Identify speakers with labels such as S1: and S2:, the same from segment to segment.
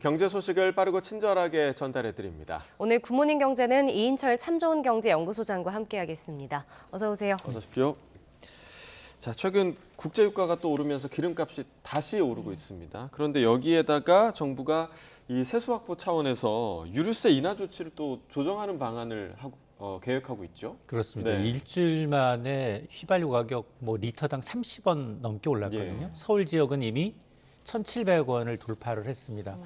S1: 경제 소식을 빠르고 친절하게 전달해 드립니다.
S2: 오늘 굿모닝 경제는 이인철 참 좋은 경제 연구소장과 함께하겠습니다. 어서 오세요.
S1: 어서 오십시오. 자, 최근 국제 유가가 또 오르면서 기름값이 다시 오르고 있습니다. 그런데 여기에다가 정부가 이 세수 확보 차원에서 유류세 인하 조치를 또 조정하는 방안을 계획하고 있죠.
S3: 그렇습니다.
S1: 네.
S3: 일주일 만에 휘발유 가격 리터당 30원 넘게 올랐거든요.
S1: 예.
S3: 서울 지역은 이미 1,700원을 돌파를 했습니다.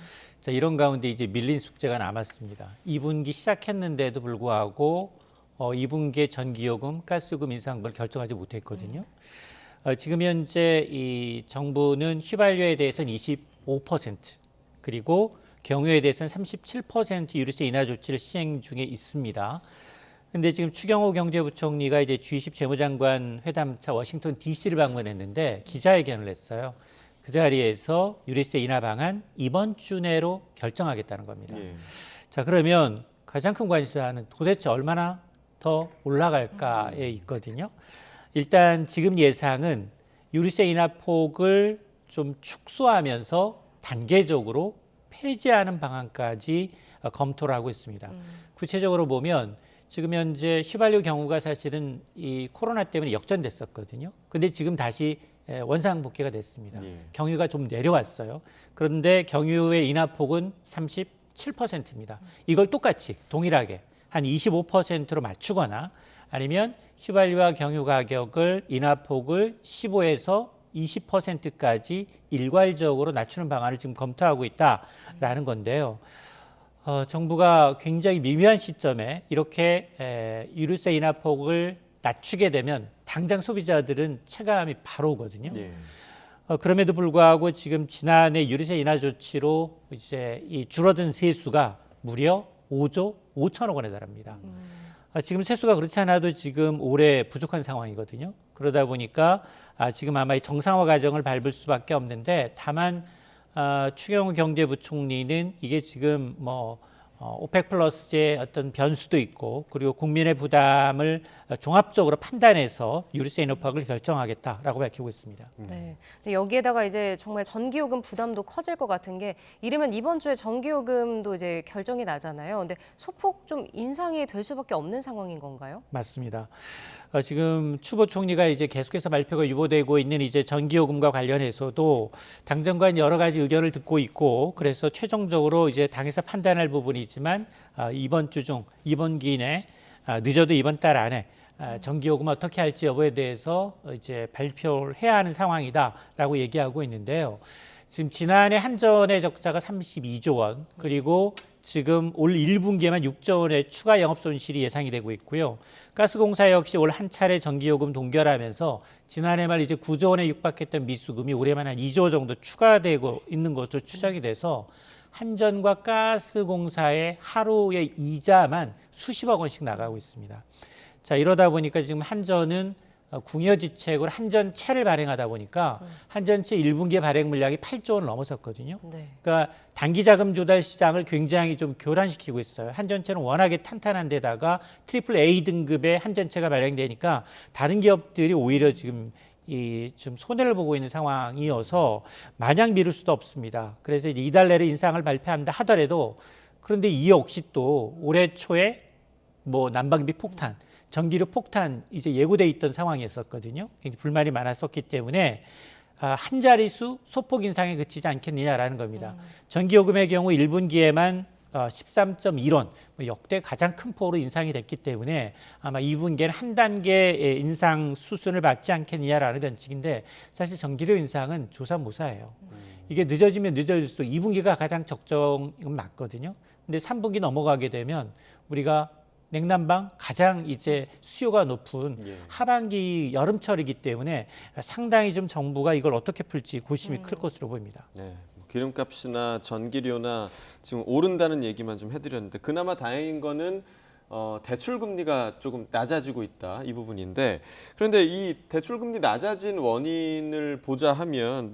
S3: 자, 이런 가운데 이제 밀린 숙제가 남았습니다. 2분기 시작했는데도 불구하고 2분기에 전기요금, 가스요금 인상분을 결정하지 못했거든요. 지금 현재 이 정부는 휘발유에 대해서는 25% 그리고 경유에 대해서는 37% 유류세 인하 조치를 시행 중에 있습니다. 근데 지금 추경호 경제부총리가 이제 G20 재무장관 회담차 워싱턴 DC를 방문했는데 기자회견을 했어요. 그 자리에서 유류세 인하 방안 이번 주 내로 결정하겠다는 겁니다.
S1: 예.
S3: 자, 그러면 가장 큰 관심사는 도대체 얼마나 더 올라갈까에 있거든요. 일단 지금 예상은 유류세 인하 폭을 좀 축소하면서 단계적으로 폐지하는 방안까지 검토를 하고 있습니다. 구체적으로 보면 지금 현재 휘발유 경우가 사실은 이 코로나 때문에 역전됐었거든요. 근데 지금 다시 원상복귀가 됐습니다.
S1: 예.
S3: 경유가 좀 내려왔어요. 그런데 경유의 인하폭은 37%입니다. 이걸 똑같이 동일하게 한 25%로 맞추거나 아니면 휘발유와 경유 가격을 인하폭을 15에서 20%까지 일괄적으로 낮추는 방안을 지금 검토하고 있다라는 건데요. 정부가 굉장히 미묘한 시점에 이렇게 유류세 인하폭을 낮추게 되면 당장 소비자들은 체감이 바로 오거든요.
S1: 예.
S3: 그럼에도 불구하고 지금 지난해 유류세 인하 조치로 이제 이 줄어든 세수가 무려 5조 5천억 원에 달합니다. 지금 세수가 그렇지 않아도 지금 올해 부족한 상황이거든요. 그러다 보니까 지금 아마 이 정상화 과정을 밟을 수밖에 없는데 다만 추경호 경제부총리는 이게 지금 오펙 플러스의 어떤 변수도 있고 그리고 국민의 부담을 종합적으로 판단해서 유류세 인하폭을 결정하겠다라고 밝히고 있습니다.
S2: 네. 근데 여기에다가 이제 정말 전기요금 부담도 커질 것 같은 게 이르면 이번 주에 전기요금도 이제 결정이 나잖아요. 근데 소폭 좀 인상이 될 수밖에 없는 상황인 건가요?
S3: 맞습니다. 지금 추 부총리가 이제 계속해서 발표가 유보되고 있는 이제 전기요금과 관련해서도 당 정관 여러 가지 의견을 듣고 있고 그래서 최종적으로 이제 당에서 판단할 부분이지만 이번 주 중 이번 기 내 늦어도 이번 달 안에 전기요금 어떻게 할지 여부에 대해서 이제 발표를 해야 하는 상황이다라고 얘기하고 있는데요. 지금 지난해 한전의 적자가 32조 원 그리고 지금 올 1분기에만 6조 원의 추가 영업 손실이 예상이 되고 있고요. 가스공사 역시 올 한 차례 전기요금 동결하면서 지난해 말 이제 9조 원에 육박했던 미수금이 올해만 한 2조 정도 추가되고 있는 것으로 추정이 돼서 한전과 가스공사의 하루의 이자만 수십억 원씩 나가고 있습니다. 자, 이러다 보니까 지금 한전은 궁여지책으로 한전채를 발행하다 보니까 한전채 1분기 발행 물량이 8조 원을 넘어섰거든요.
S2: 네.
S3: 그러니까 단기 자금 조달 시장을 굉장히 좀 교란시키고 있어요. 한전채는 워낙에 탄탄한 데다가 트리플 A 등급의 한전채가 발행되니까 다른 기업들이 오히려 지금 좀 손해를 보고 있는 상황이어서 마냥 미룰 수도 없습니다. 그래서 이달 내로 인상을 발표한다 하더라도 그런데 이 역시 또 올해 초에 난방비 폭탄, 전기료 폭탄 이제 예고돼 있던 상황이었었거든요. 굉장히 불만이 많았었기 때문에 한 자릿수 소폭 인상에 그치지 않겠느냐라는 겁니다. 전기요금의 경우 1분기에만 13.1원, 역대 가장 큰 폭으로 인상이 됐기 때문에 아마 2분기에는 한 단계 인상 수순을 밟지 않겠느냐라는 관측인데 사실 전기료 인상은 조사모사예요. 이게 늦어지면 늦어질수록 2분기가 가장 적정은 맞거든요. 근데 3분기 넘어가게 되면 우리가 냉난방 가장 이제 수요가 높은 하반기 여름철이기 때문에 상당히 좀 정부가 이걸 어떻게 풀지 고심이 클 것으로 보입니다.
S1: 네. 기름값이나 전기료나 지금 오른다는 얘기만 좀 해드렸는데 그나마 다행인 거는 대출 금리가 조금 낮아지고 있다 이 부분인데 그런데 이 대출 금리 낮아진 원인을 보자 하면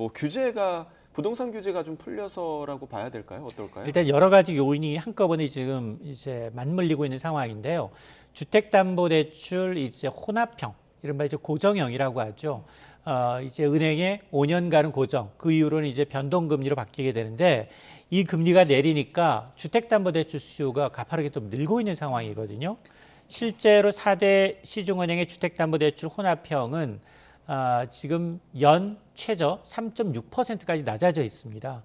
S1: 부동산 규제가 좀 풀려서라고 봐야 될까요? 어떨까요?
S3: 일단 여러 가지 요인이 한꺼번에 지금 이제 맞물리고 있는 상황인데요. 주택담보대출 이제 혼합형, 이른바 이제 고정형이라고 하죠. 이제 은행의 5년간은 고정, 그 이후로는 이제 변동금리로 바뀌게 되는데 이 금리가 내리니까 주택담보대출 수요가 가파르게 좀 늘고 있는 상황이거든요. 실제로 4대 시중은행의 주택담보대출 혼합형은 지금 연 최저 3.6%까지 낮아져 있습니다.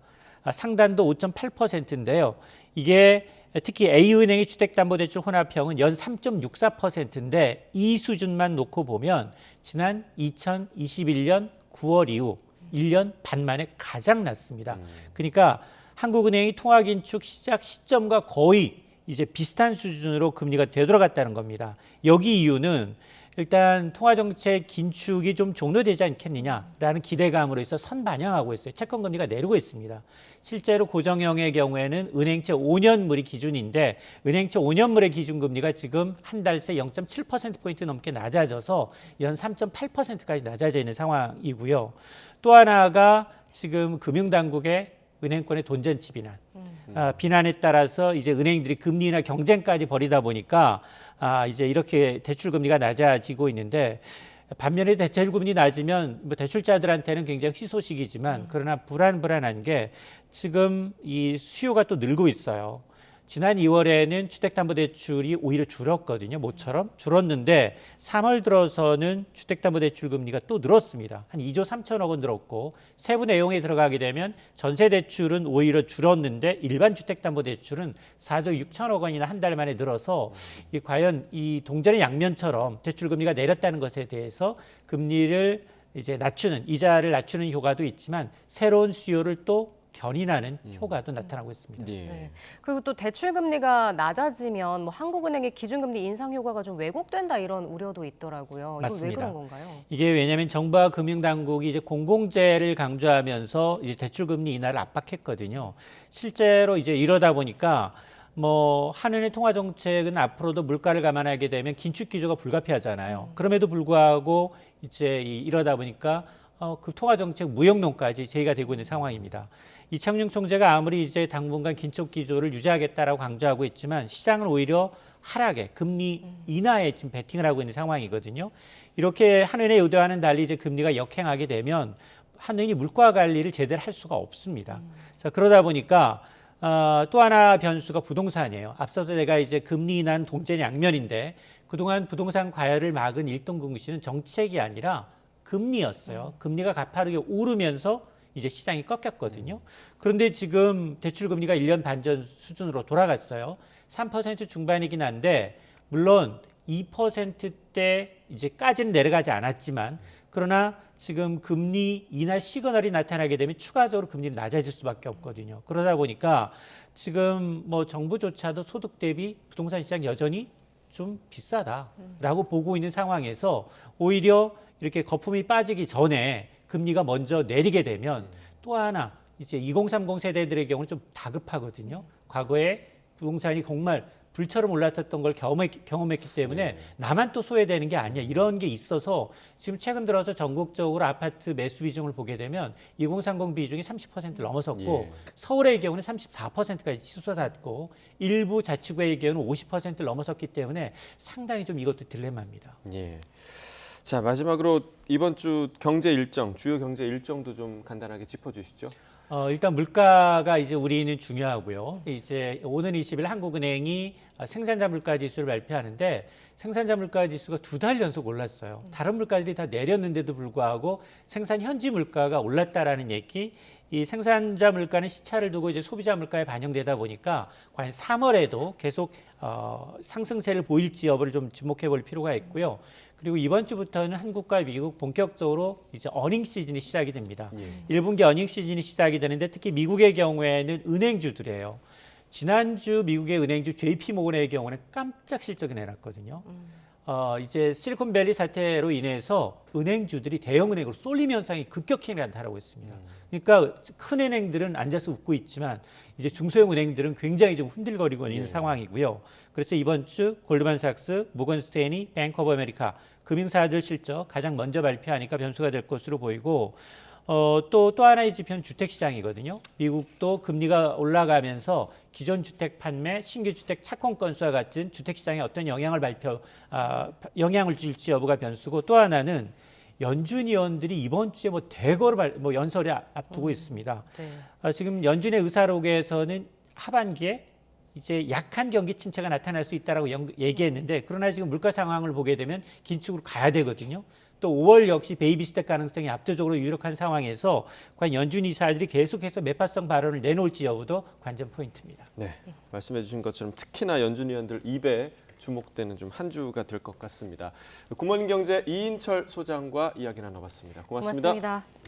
S3: 상단도 5.8%인데요. 이게 특히 A은행의 주택담보대출 혼합형은 연 3.64%인데 이 수준만 놓고 보면 지난 2021년 9월 이후 1년 반 만에 가장 낮습니다. 그러니까 한국은행이 통화긴축 시작 시점과 거의 이제 비슷한 수준으로 금리가 되돌아갔다는 겁니다. 여기 이유는 일단 통화정책 긴축이 좀 종료되지 않겠느냐라는 기대감으로 해서 선반영하고 있어요. 채권금리가 내리고 있습니다. 실제로 고정형의 경우에는 은행채 5년물이 기준인데 은행채 5년물의 기준금리가 지금 한 달 새 0.7%포인트 넘게 낮아져서 연 3.8%까지 낮아져 있는 상황이고요. 또 하나가 지금 금융당국의 은행권의 돈전치 비난. 비난에 따라서 이제 은행들이 금리나 경쟁까지 벌이다 보니까 이제 이렇게 대출 금리가 낮아지고 있는데 반면에 대출 금리 낮으면 뭐 대출자들한테는 굉장히 희소식이지만 그러나 불안한 게 지금 이 수요가 또 늘고 있어요. 지난 2월에는 주택담보대출이 오히려 줄었거든요. 모처럼 줄었는데 3월 들어서는 주택담보대출 금리가 또 늘었습니다. 한 2조 3천억 원 늘었고 세부 내용에 들어가게 되면 전세대출은 오히려 줄었는데 일반 주택담보대출은 4조 6천억 원이나 한 달 만에 늘어서 과연 이 동전의 양면처럼 대출 금리가 내렸다는 것에 대해서 금리를 이제 낮추는 이자를 낮추는 효과도 있지만 새로운 수요를 또 견인하는 효과도 나타나고 있습니다.
S2: 네. 그리고 또 대출 금리가 낮아지면 뭐 한국은행의 기준금리 인상 효과가 좀 왜곡된다 이런 우려도 있더라고요. 이건 왜 그런 건가요?
S3: 이게 왜냐하면 정부와 금융당국이 이제 공공재를 강조하면서 이제 대출 금리 인하를 압박했거든요. 실제로 이제 이러다 보니까 뭐 한은의 통화 정책은 앞으로도 물가를 감안하게 되면 긴축 기조가 불가피하잖아요. 그럼에도 불구하고 이제 이러다 보니까 그 통화 정책 무역론까지 제기가 되고 있는 상황입니다. 이창용 총재가 아무리 이제 당분간 긴축 기조를 유지하겠다라고 강조하고 있지만 시장은 오히려 하락에 금리 인하에 지금 베팅을 하고 있는 상황이거든요. 이렇게 한은의 의도와는 달리 이제 금리가 역행하게 되면 한은이 물가 관리를 제대로 할 수가 없습니다. 자, 그러다 보니까 또 하나 변수가 부동산이에요. 앞서서 제가 이제 금리 인하는 동전 양면인데 그동안 부동산 과열을 막은 일동 공시는 정책이 아니라 금리였어요. 금리가 가파르게 오르면서 이제 시장이 꺾였거든요. 그런데 지금 대출 금리가 1년 반 전 수준으로 돌아갔어요. 3% 중반이긴 한데 물론 2%대 이제까지는 내려가지 않았지만 그러나 지금 금리 인하 시그널이 나타나게 되면 추가적으로 금리는 낮아질 수밖에 없거든요. 그러다 보니까 지금 뭐 정부조차도 소득 대비 부동산 시장 여전히 좀 비싸다라고 보고 있는 상황에서 오히려 이렇게 거품이 빠지기 전에 금리가 먼저 내리게 되면 또 하나 이제 2030 세대들의 경우는 좀 다급하거든요. 과거에 부동산이 정말 불처럼 올랐던 걸 경험했기 때문에 나만 또 소외되는 게 아니야. 이런 게 있어서 지금 최근 들어서 전국적으로 아파트 매수 비중을 보게 되면 2030 비중이 30%를 넘어섰고 서울의 경우는 34%까지 치솟았고 일부 자치구의 경우는 50%를 넘어섰기 때문에 상당히 좀 이것도 딜레마입니다.
S1: 예. 자, 마지막으로 이번 주 경제 일정, 주요 경제 일정도 좀 간단하게 짚어주시죠.
S3: 일단 물가가 이제 우리는 중요하고요. 이제 오는 20일 한국은행이 생산자 물가 지수를 발표하는데 생산자 물가 지수가 2달 연속 올랐어요. 다른 물가들이 다 내렸는데도 불구하고 생산 현지 물가가 올랐다라는 얘기. 이 생산자 물가는 시차를 두고 이제 소비자 물가에 반영되다 보니까 과연 3월에도 계속 상승세를 보일지 여부를 좀 주목해 볼 필요가 있고요. 그리고 이번 주부터는 한국과 미국 본격적으로 이제 어닝 시즌이 시작이 됩니다. 1분기 어닝 시즌이 시작이 되는데 특히 미국의 경우에는 은행주들이에요. 지난주 미국의 은행주 JP 모건의 경우는 깜짝 실적이 내놨거든요. 이제 실리콘밸리 사태로 인해서 은행주들이 대형은행으로 쏠림 현상이 급격히 나타나고 있습니다. 그러니까 큰 은행들은 앉아서 웃고 있지만 이제 중소형 은행들은 굉장히 좀 흔들거리고 있는 상황이고요. 그래서 이번 주 골드만삭스, 모건스테인이, 뱅크 오브 아메리카 금융사들 실적 가장 먼저 발표하니까 변수가 될 것으로 보이고 또 하나의 지표는 주택시장이거든요. 미국도 금리가 올라가면서 기존 주택 판매, 신규 주택 착공 건수와 같은 주택시장에 어떤 영향을 줄지 여부가 변수고 또 하나는 연준 의원들이 이번 주에 뭐 대거로 연설을 앞두고 있습니다.
S2: 네.
S3: 지금 연준의 의사록에서는 하반기에 이제 약한 경기 침체가 나타날 수 있다라고 얘기했는데 그러나 지금 물가 상황을 보게 되면 긴축으로 가야 되거든요. 또 5월 역시 베이비 스텝 가능성이 압도적으로 유력한 상황에서 과연 연준 이사들이 계속해서 매파성 발언을 내놓을지 여부도 관전 포인트입니다.
S1: 네, 말씀해 주신 것처럼 특히나 연준 위원들 입에 주목되는 좀 한 주가 될 것 같습니다. 굿모닝 경제 이인철 소장과 이야기 나눠봤습니다. 고맙습니다.
S2: 고맙습니다.